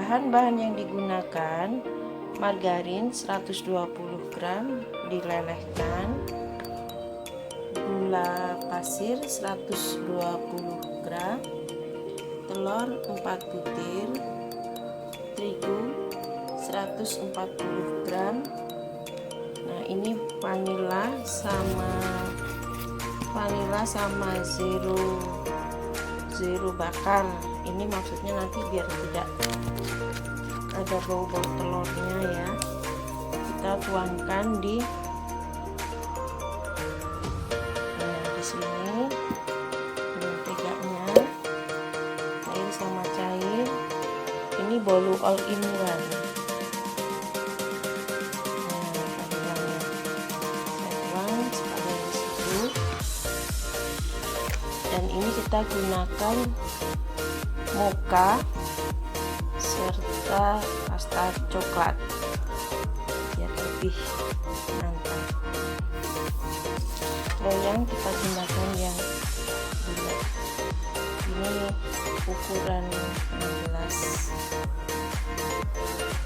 Bahan-bahan yang digunakan: margarin 120 gram dilelehkan, gula pasir 120 gram, telur 4 butir, terigu 140 gram. Nah, ini vanila sama zero bakar. Ini maksudnya nanti biar tidak ada bau-bau telurnya ya. Kita tuangkan di sini menteganya, cair sama cair. Ini bolu all in one. Dan ini kita gunakan mocha serta pasta coklat biar lebih mantap. Loyang kita gunakan yang bulat. Ini ukuran 16.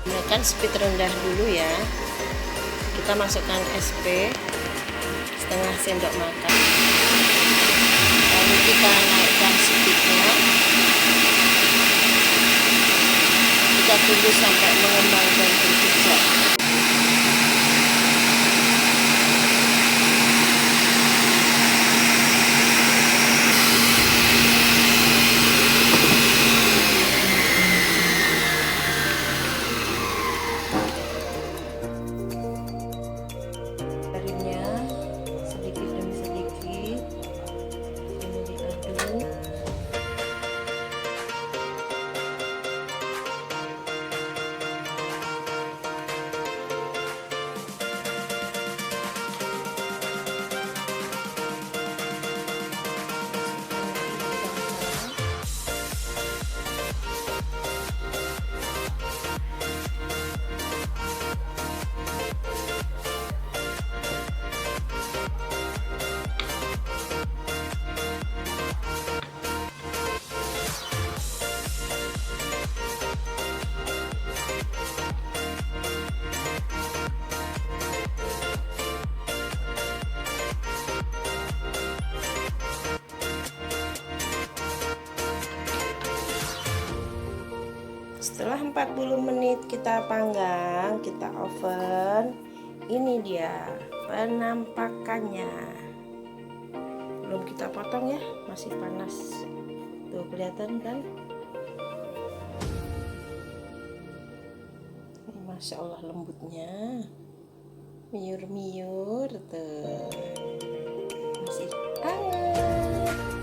Gunakan speed rendah dulu ya. Kita masukkan SP setengah sendok makan. Lalu kita naikkan speednya. Kita tunggu sampai mengembang dan berjejak. Darinya sedikit demi sedikit ini diaduk. Setelah 40 menit kita panggang, kita oven. Ini dia penampakannya. Belum kita potong ya, masih panas. Tuh, kelihatan kan? Masya Allah lembutnya, miur-miur tuh, masih hangat.